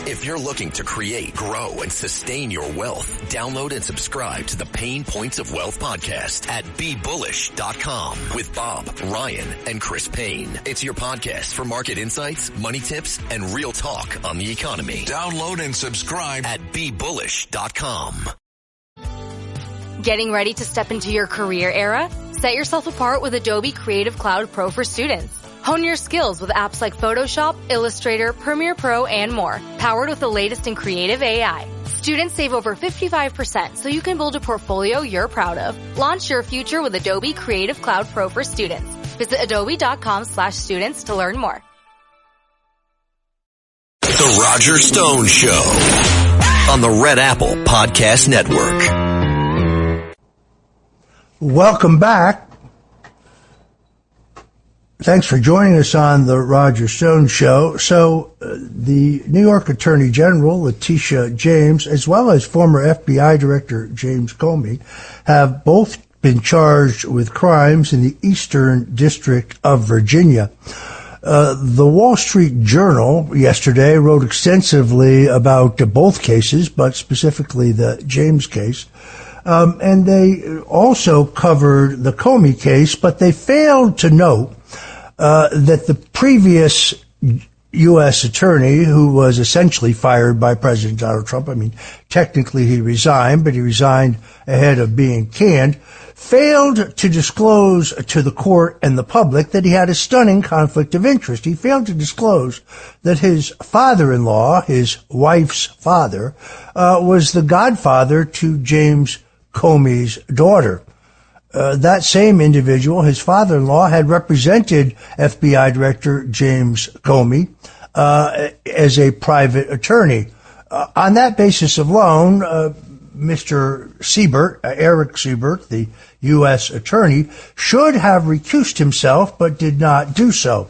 If you're looking to create, grow, and sustain your wealth, download and subscribe to the Pain Points of Wealth podcast at BeBullish.com with Bob, Ryan, and Chris Payne. It's your podcast for market insights, money tips, and real talk on the economy. Download and subscribe at BeBullish.com. Getting ready to step into your career era? Set yourself apart with Adobe Creative Cloud Pro for students. Hone your skills with apps like Photoshop, Illustrator, Premiere Pro, and more, powered with the latest in creative AI. Students save over 55% so you can build a portfolio you're proud of. Launch your future with Adobe Creative Cloud Pro for students. Visit adobe.com/students to learn more. The Roger Stone Show on the Red Apple Podcast Network. Welcome back. Thanks for joining us on the Roger Stone Show. So, the New York Attorney General, Letitia James, as well as former FBI Director James Comey, have both been charged with crimes in the Eastern District of Virginia. The Wall Street Journal yesterday wrote extensively about both cases, but specifically the James case. And they also covered the Comey case, but they failed to note that the previous U.S. attorney, who was essentially fired by President Donald Trump, I mean, technically he resigned, but he resigned ahead of being canned, failed to disclose to the court and the public that he had a stunning conflict of interest. He failed to disclose that his father-in-law, his wife's father, was the godfather to James Comey's daughter. That same individual, his father-in-law, had represented FBI Director James Comey as a private attorney. On that basis alone, Mr. Siebert, Eric Siebert, the U.S. attorney, should have recused himself, but did not do so.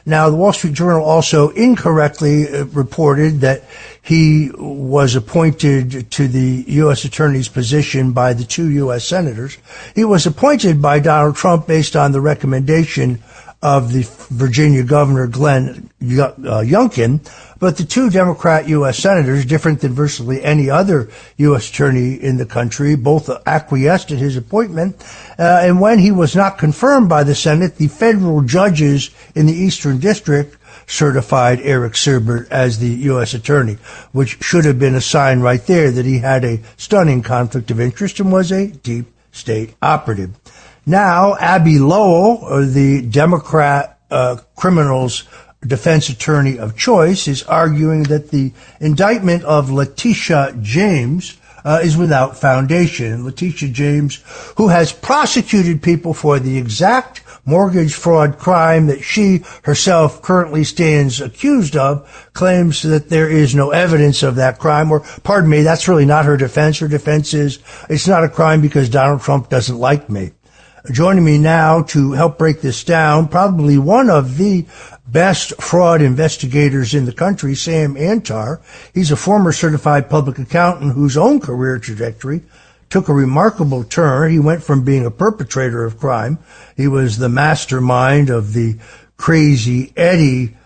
Now, the Wall Street Journal also incorrectly reported that he was appointed to the U.S. attorney's position by the two U.S. senators. He was appointed by Donald Trump based on the recommendation of the Virginia Governor Glenn Youngkin, but the two Democrat U.S. senators, different than virtually any other U.S. attorney in the country, both acquiesced in his appointment. And when he was not confirmed by the Senate, the federal judges in the Eastern District certified Eric Siebert as the U.S. attorney, which should have been a sign right there that he had a stunning conflict of interest and was a deep state operative. Now, Abby Lowell, the Democrat criminals defense attorney of choice, is arguing that the indictment of Letitia James is without foundation. Letitia James, who has prosecuted people for the exact mortgage fraud crime that she herself currently stands accused of, claims that there is no evidence of that crime, or, pardon me, that's really not her defense. Her defense is, it's not a crime because Donald Trump doesn't like me. Joining me now to help break this down, probably one of the best fraud investigators in the country, Sam Antar. He's a former certified public accountant whose own career trajectory took a remarkable turn. He went from being a perpetrator of crime. He was the mastermind of the Crazy Eddie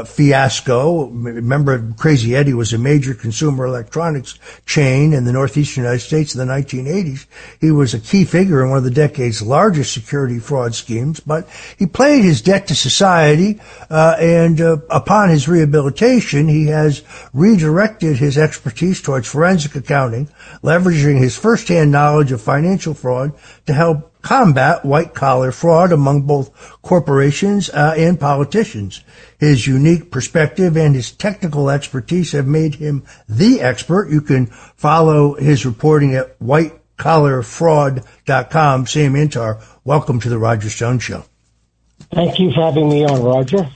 fiasco. Remember, Crazy Eddie was a major consumer electronics chain in the northeastern United States in the 1980s. He was a key figure in one of the decade's largest security fraud schemes, but he played his debt to society, and upon his rehabilitation, he has redirected his expertise towards forensic accounting, leveraging his firsthand knowledge of financial fraud to help combat white-collar fraud among both corporations and politicians. His unique perspective and his technical expertise have made him the expert. You can follow his reporting at whitecollarfraud.com. Sam Antar, welcome to the Roger Stone Show. Thank you for having me on, Roger.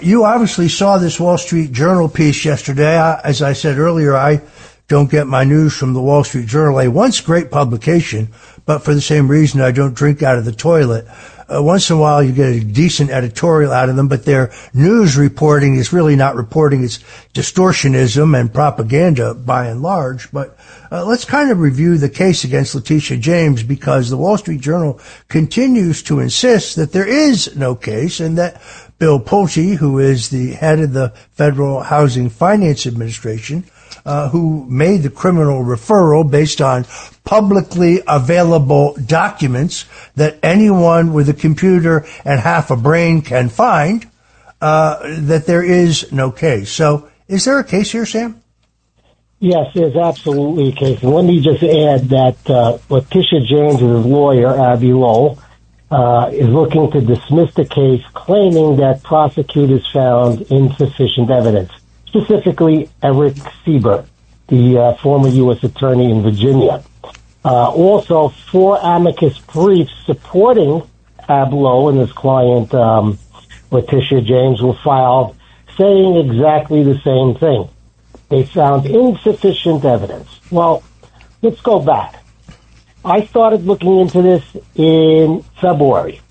You obviously saw this Wall Street Journal piece yesterday. As I said earlier, I don't get my news from the Wall Street Journal, a once great publication, but for the same reason I don't drink out of the toilet. Once in a while you get a decent editorial out of them, but their news reporting is really not reporting. It's distortionism and propaganda by and large. But let's kind of review the case against Letitia James, because the Wall Street Journal continues to insist that there is no case and that Bill Pulte, who is the head of the Federal Housing Finance Administration, who made the criminal referral based on publicly available documents that anyone with a computer and half a brain can find, that there is no case. So is there a case here, Sam? Yes, there's absolutely a case. And let me just add that Letitia James' lawyer, Abby Lowell, is looking to dismiss the case, claiming that prosecutors found insufficient evidence, specifically Eric Siebert, the former U.S. attorney in Virginia. Also, 4 amicus briefs supporting Ab Lowe and his client, Letitia James, were filed saying exactly the same thing. They found insufficient evidence. Well, let's go back. I started looking into this in February.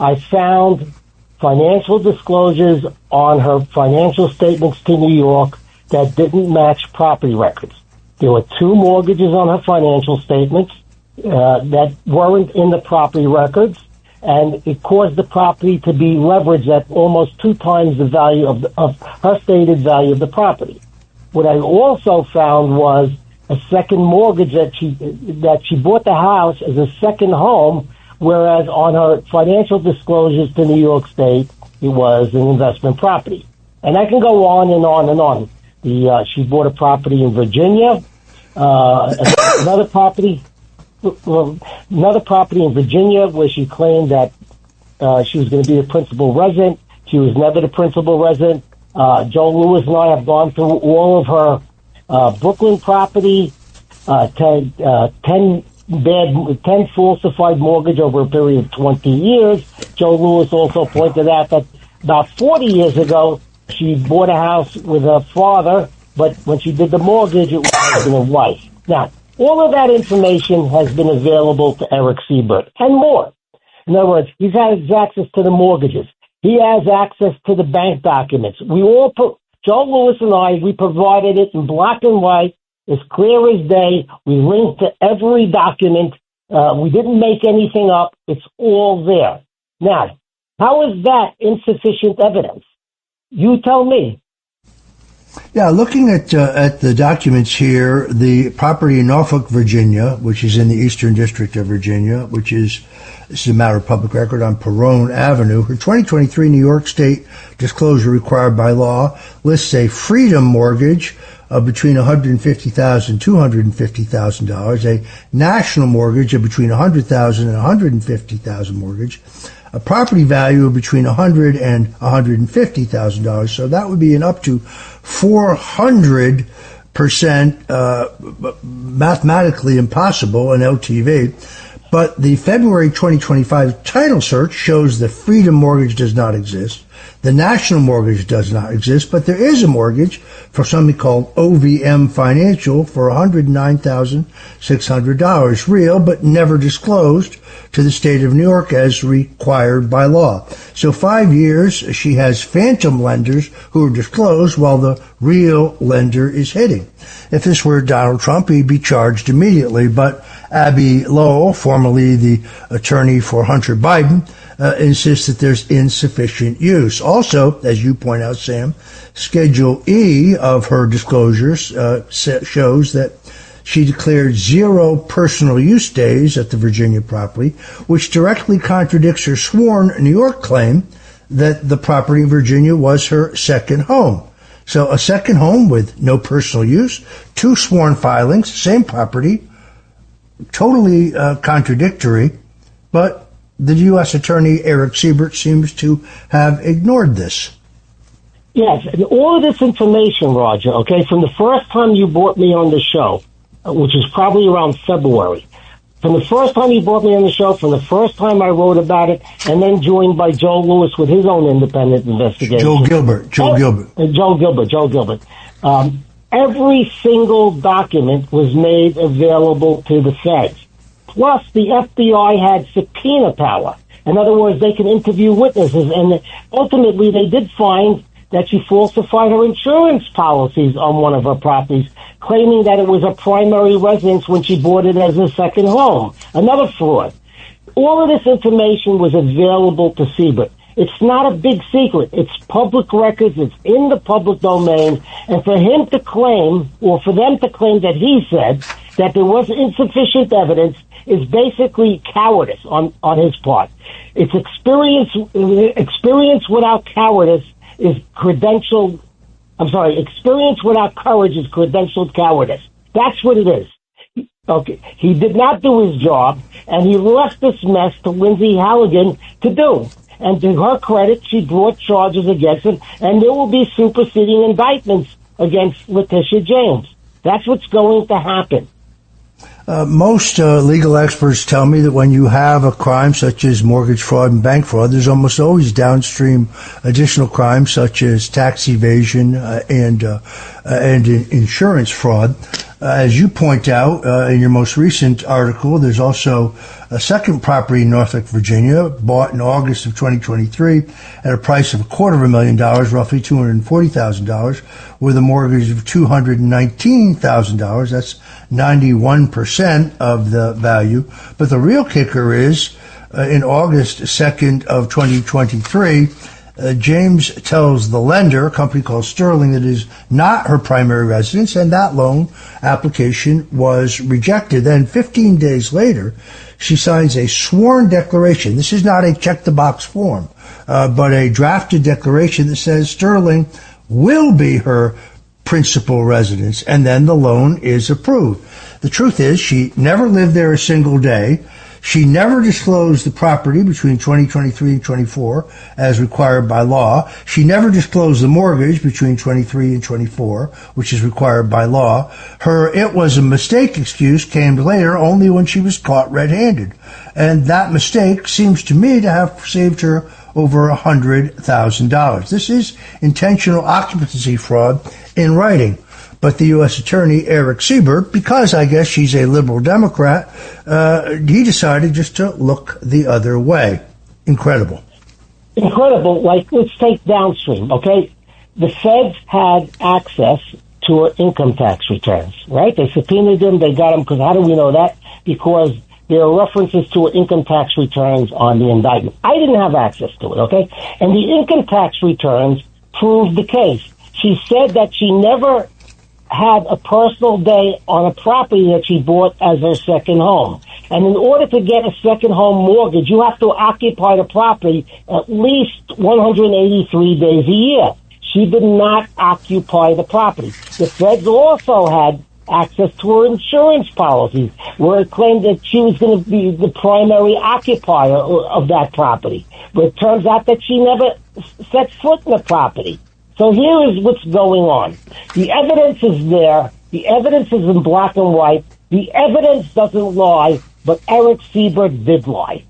I found financial disclosures on her financial statements to New York that didn't match property records. There were 2 mortgages on her financial statements that weren't in the property records, and it caused the property to be leveraged at almost 2 times the value of her stated value of the property. What I also found was a second mortgage that she bought the house as a second home, whereas on her financial disclosures to New York State, it was an investment property. And I can go on and on and on. She bought a property in Virginia, another property in Virginia where she claimed that she was going to be the principal resident. She was never the principal resident. Joe Lewis and I have gone through all of her Brooklyn property, 10 falsified mortgage over a period of 20 years. Joe Lewis also pointed out that about 40 years ago, she bought a house with her father, but when she did the mortgage, it was husband and wife. Now, all of that information has been available to Eric Siebert and more. In other words, he's had access to the mortgages. He has access to the bank documents. Joe Lewis and I, we provided it in black and white, as clear as day. We linked to every document. We didn't make anything up. It's all there. Now, how is that insufficient evidence? You tell me. Yeah, looking at the documents here, the property in Norfolk, Virginia, which is in the Eastern District of Virginia, this is a matter of public record on Perone Avenue. Her 2023 New York State disclosure required by law lists a freedom mortgage of between $150,000 and $250,000, a national mortgage of between $100,000 and $150,000 mortgage, a property value of between $100,000 and $150,000. So that would be an up to 400% mathematically impossible in LTV. But the February 2025 title search shows the freedom mortgage does not exist. The national mortgage does not exist, but there is a mortgage for something called OVM Financial for $109,600, real but never disclosed to the state of New York as required by law. So 5 years she has phantom lenders who are disclosed while the real lender is hidden. If this were Donald Trump, he'd be charged immediately, but Abby Lowell, formerly the attorney for Hunter Biden, insists that there's insufficient use. Also, as you point out, Sam, Schedule E of her disclosures shows that she declared 0 personal use days at the Virginia property, which directly contradicts her sworn New York claim that the property in Virginia was her second home. So a second home with no personal use, 2 sworn filings, same property, totally contradictory, but the U.S. Attorney Eric Siebert seems to have ignored this. Yes, and all of this information, Roger, okay, from the first time you brought me on the show, which is probably around February, from the first time you brought me on the show, from the first time I wrote about it, and then joined by Joe Lewis with his own independent investigation. Joe Gilbert. Every single document was made available to the feds. Plus, the FBI had subpoena power. In other words, they can interview witnesses, and ultimately they did find that she falsified her insurance policies on one of her properties, claiming that it was a primary residence when she bought it as a second home. Another fraud. All of this information was available to Siebert. It's not a big secret. It's public records. It's in the public domain. And for him to claim, or for them to claim that he said that there was insufficient evidence is basically cowardice on his part. It's experience without cowardice is credentialed. I'm sorry, experience without courage is credentialed cowardice. That's what it is. Okay, he did not do his job, and he left this mess to Lindsay Halligan to do. And to her credit, she brought charges against him, and there will be superseding indictments against Letitia James. That's what's going to happen. Most legal experts tell me that when you have a crime such as mortgage fraud and bank fraud, there's almost always downstream additional crimes such as tax evasion and insurance fraud. As you point out in your most recent article, there's also a second property in Norfolk, Virginia, bought in August of 2023 at a price of $250,000, roughly $240,000, with a mortgage of $219,000. That's 91% of the value. But the real kicker is, in August 2nd of 2023, James tells the lender, a company called Sterling, that is not her primary residence, and that loan application was rejected. Then 15 days later, she signs a sworn declaration. This is not a check-the-box form, but a drafted declaration that says Sterling will be her principal residence, and then the loan is approved. The truth is, she never lived there a single day. She never disclosed the property between 2023 and 24 as required by law. She never disclosed the mortgage between 23 and 24, which is required by law. Her "it was a mistake" excuse came later only when she was caught red-handed. And that mistake seems to me to have saved her over $100,000. This is intentional occupancy fraud in writing. But the U.S. Attorney, Eric Siebert, because I guess she's a liberal Democrat, he decided just to look the other way. Incredible. Incredible. Like, let's take downstream, okay? The feds had access to her income tax returns, right? They subpoenaed them. They got them, because how do we know that? Because there are references to her income tax returns on the indictment. I didn't have access to it, okay? And the income tax returns proved the case. She said that she never had a personal day on a property that she bought as her second home. And in order to get a second home mortgage, you have to occupy the property at least 183 days a year. She did not occupy the property. The feds also had access to her insurance policies, where it claimed that she was going to be the primary occupier of that property. But it turns out that she never set foot in the property. So here is what's going on. The evidence is there. The evidence is in black and white. The evidence doesn't lie, but Eric Siebert did lie.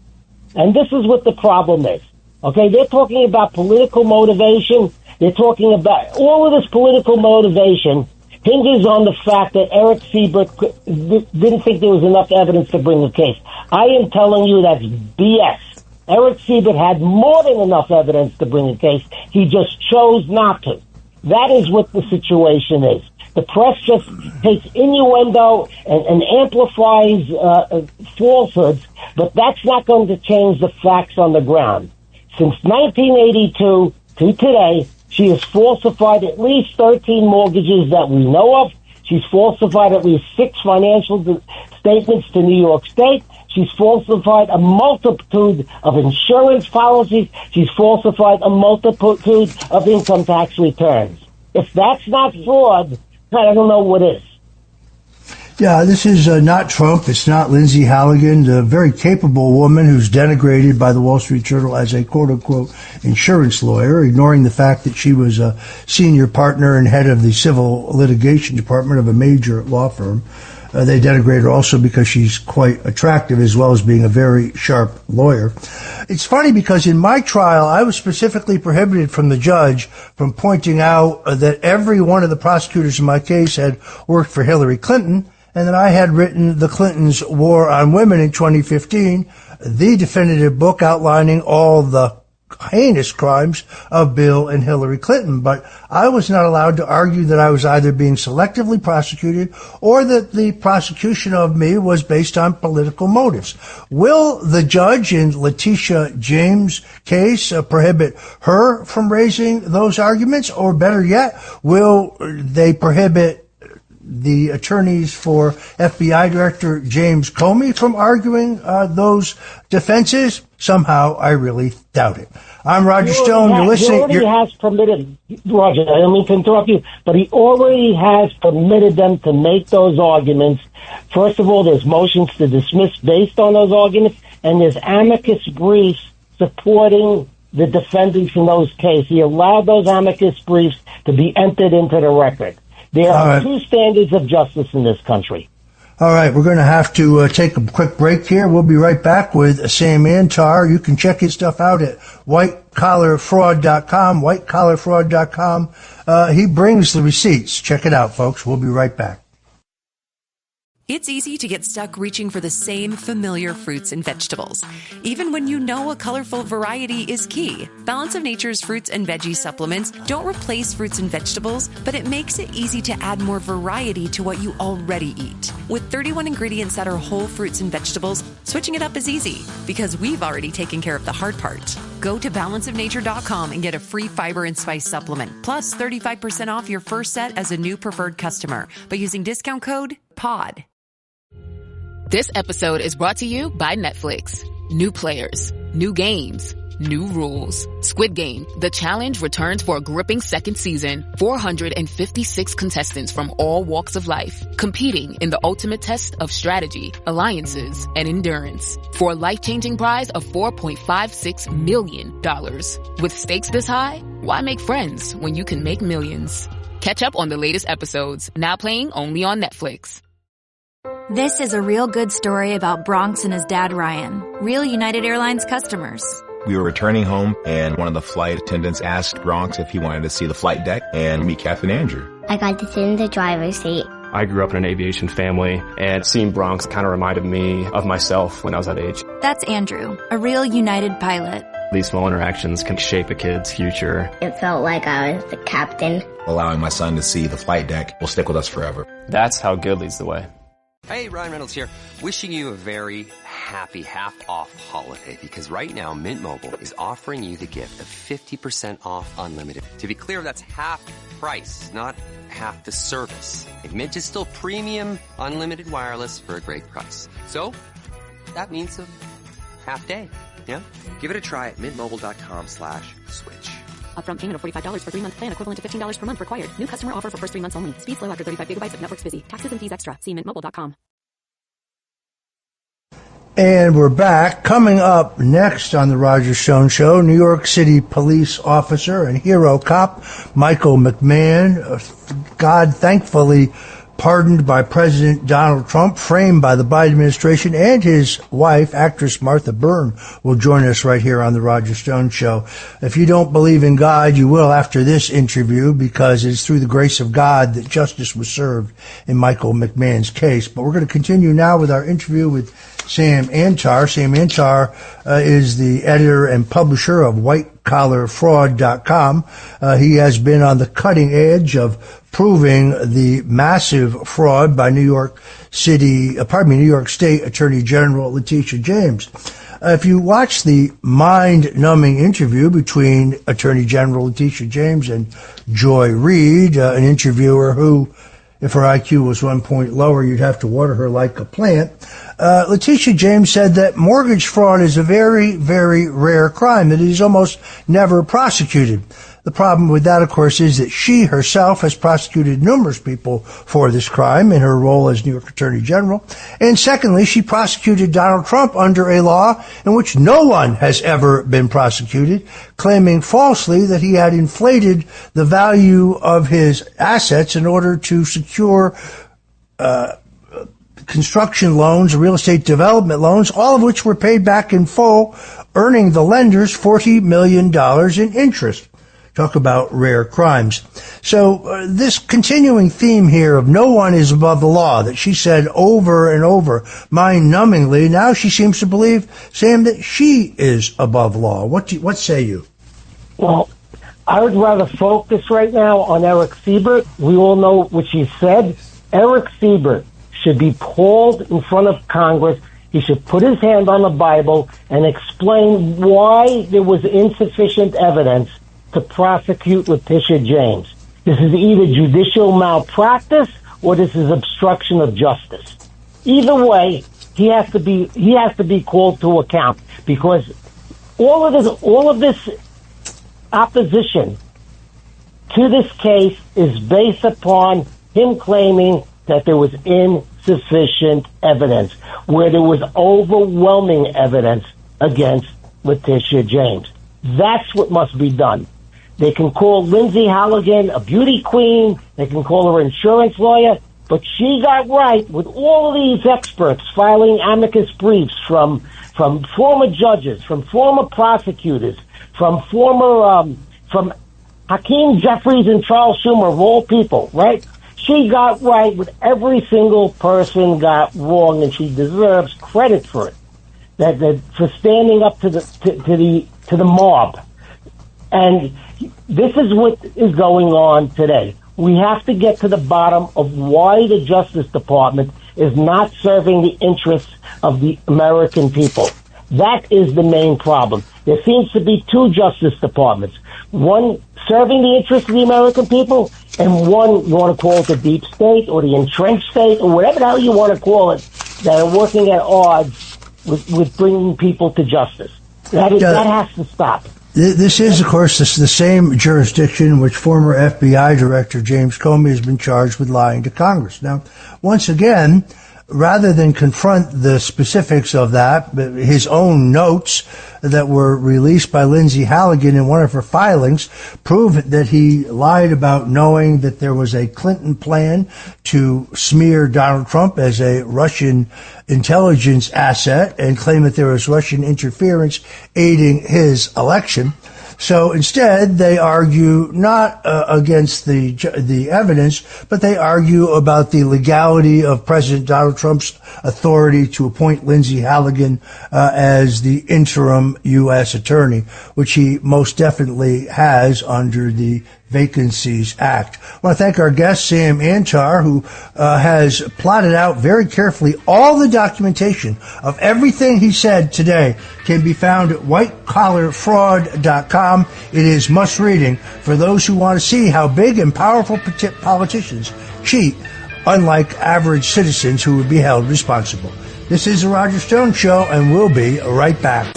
And this is what the problem is. Okay, they're talking about political motivation. They're talking about all of this political motivation hinges on the fact that Eric Siebert didn't think there was enough evidence to bring the case. I am telling you that's BS. Eric Siebert had more than enough evidence to bring a case. He just chose not to. That is what the situation is. The press just takes innuendo and amplifies falsehoods, but that's not going to change the facts on the ground. Since 1982 to today, she has falsified at least 13 mortgages that we know of. She's falsified at least 6 financial statements to New York State. She's falsified a multitude of insurance policies. She's falsified a multitude of income tax returns. If that's not fraud, I don't know what is. Yeah, this is not Trump. It's not Lindsay Halligan, the very capable woman who's denigrated by the Wall Street Journal as a quote-unquote insurance lawyer, ignoring the fact that she was a senior partner and head of the civil litigation department of a major law firm. They denigrate her also because she's quite attractive, as well as being a very sharp lawyer. It's funny because in my trial, I was specifically prohibited from the judge from pointing out that every one of the prosecutors in my case had worked for Hillary Clinton, and that I had written The Clintons' War on Women in 2015, the definitive book outlining all the heinous crimes of Bill and Hillary Clinton, but I was not allowed to argue that I was either being selectively prosecuted or that the prosecution of me was based on political motives. Will the judge in Letitia James' case prohibit her from raising those arguments, or better yet, will they prohibit the attorneys for FBI Director James Comey from arguing those defenses? Somehow, I really doubt it. I'm Roger Stone. You're listening. He already has permitted, Roger, I don't mean to interrupt you, but he already has permitted them to make those arguments. First of all, there's motions to dismiss based on those arguments, and there's amicus briefs supporting the defendants in those cases. He allowed those amicus briefs to be entered into the record. There are two standards of justice in this country. All right, we're going to have to take a quick break here. We'll be right back with Sam Antar. You can check his stuff out at whitecollarfraud.com, whitecollarfraud.com. He brings the receipts. Check it out, folks. We'll be right back. It's easy to get stuck reaching for the same familiar fruits and vegetables, even when you know a colorful variety is key. Balance of Nature's fruits and veggie supplements don't replace fruits and vegetables, but it makes it easy to add more variety to what you already eat. With 31 ingredients that are whole fruits and vegetables, switching it up is easy because we've already taken care of the hard part. Go to balanceofnature.com and get a free fiber and spice supplement, plus 35% off your first set as a new preferred customer by using discount code POD. This episode is brought to you by Netflix. New players, new games, new rules. Squid Game, The Challenge returns for a gripping second season. 456 contestants from all walks of life, competing in the ultimate test of strategy, alliances, and endurance. For a life-changing prize of $4.56 million. With stakes this high, why make friends when you can make millions? Catch up on the latest episodes, now playing only on Netflix. This is a real good story about Bronx and his dad, Ryan, real United Airlines customers. We were returning home, and one of the flight attendants asked Bronx if he wanted to see the flight deck and meet Captain Andrew. I got to sit in the driver's seat. I grew up in an aviation family, and seeing Bronx kind of reminded me of myself when I was that age. That's Andrew, a real United pilot. These small interactions can shape a kid's future. It felt like I was the captain. Allowing my son to see the flight deck will stick with us forever. That's how good leads the way. Hey, Ryan Reynolds here. Wishing you a very happy half-off holiday, because right now Mint Mobile is offering you the gift of 50% off unlimited. To be clear, that's half price, not half the service. And Mint is still premium unlimited wireless for a great price. So that means a half day. Yeah? Give it a try at mintmobile.com/switch. Upfront payment of $45 for 3-month plan, equivalent to $15 per month required. New customer offer for first 3 months only. Speed slow after 35 gigabytes if network's busy. Taxes and fees extra. See mintmobile.com. And we're back. Coming up next on the Roger Stone Show, New York City police officer and hero cop Michael McMahon, God thankfully pardoned by President Donald Trump, framed by the Biden administration, and his wife, actress Martha Byrne, will join us right here on the Roger Stone Show. If you don't believe in God, you will after this interview, because it's through the grace of God that justice was served in Michael McMahon's case. But we're going to continue now with our interview with Sam Antar. Sam Antar is the editor and publisher of whitecollarfraud.com. He has been on the cutting edge of proving the massive fraud by New York State Attorney General Letitia James. If you watch the mind-numbing interview between Attorney General Letitia James and Joy Reid, an interviewer who, if her IQ was 1 point lower, you'd have to water her like a plant. Letitia James said that mortgage fraud is a very, very rare crime, that it is almost never prosecuted. The problem with that, of course, is that she herself has prosecuted numerous people for this crime in her role as New York Attorney General. And secondly, she prosecuted Donald Trump under a law in which no one has ever been prosecuted, claiming falsely that he had inflated the value of his assets in order to secure construction loans, real estate development loans, all of which were paid back in full, earning the lenders $40 million in interest. Talk about rare crimes. So this continuing theme here of no one is above the law that she said over and over, mind-numbingly, now she seems to believe, Sam, that she is above law. What say you? Well, I would rather focus right now on Eric Siebert. We all know what she said. Eric Siebert should be called in front of Congress. He should put his hand on the Bible and explain why there was insufficient evidence to prosecute Letitia James. This is either judicial malpractice or this is obstruction of justice. Either way, he has to be called to account, because all of this opposition to this case is based upon him claiming that there was insufficient evidence, where there was overwhelming evidence against Letitia James. That's what must be done. They can call Lindsay Halligan a beauty queen. They can call her an insurance lawyer. But she got right with all of these experts filing amicus briefs from former judges, from former prosecutors, from Hakeem Jeffries and Charles Schumer, of all people, right? She got right with every single person got wrong, and she deserves credit for it. That for standing up to the mob. And this is what is going on today. We have to get to the bottom of why the Justice Department is not serving the interests of the American people. That is the main problem. There seems to be two Justice Departments. One serving the interests of the American people, and one, you want to call it the deep state or the entrenched state or whatever the hell you want to call it, that are working at odds with bringing people to justice. That has to stop. This is, of course, the same jurisdiction in which former FBI Director James Comey has been charged with lying to Congress. Now, once again, rather than confront the specifics of that, his own notes that were released by Lindsay Halligan in one of her filings prove that he lied about knowing that there was a Clinton plan to smear Donald Trump as a Russian intelligence asset and claim that there was Russian interference aiding his election. So instead, they argue not against the evidence, but they argue about the legality of President Donald Trump's authority to appoint Lindsay Halligan as the interim U.S. attorney, which he most definitely has under the Vacancies Act. I want to thank our guest, Sam Antar, who has plotted out very carefully all the documentation of everything he said today. Can be found at whitecollarfraud.com. It is must reading for those who want to see how big and powerful politicians cheat, unlike average citizens who would be held responsible. This is The Roger Stone Show, and we'll be right back.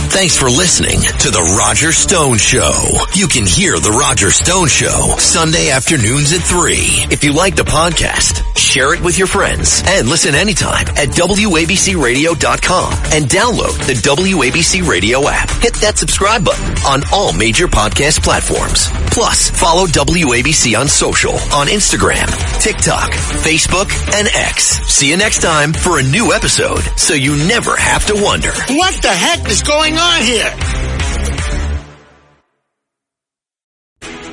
Thanks for listening to The Roger Stone Show. You can hear The Roger Stone Show Sunday afternoons at 3. If you like the podcast, share it with your friends and listen anytime at WABCRadio.com and download the WABC Radio app. Hit that subscribe button on all major podcast platforms. Plus, follow WABC on social on Instagram, TikTok, Facebook, and X. See you next time for a new episode so you never have to wonder, what the heck is going on here?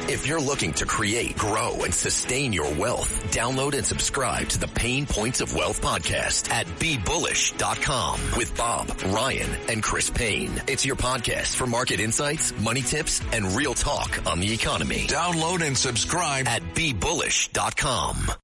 If you're looking to create, grow, and sustain your wealth, download and subscribe to the Pain Points of Wealth podcast at BeBullish.com with Bob, Ryan, and Chris Payne. It's your podcast for market insights, money tips, and real talk on the economy. Download and subscribe at BeBullish.com.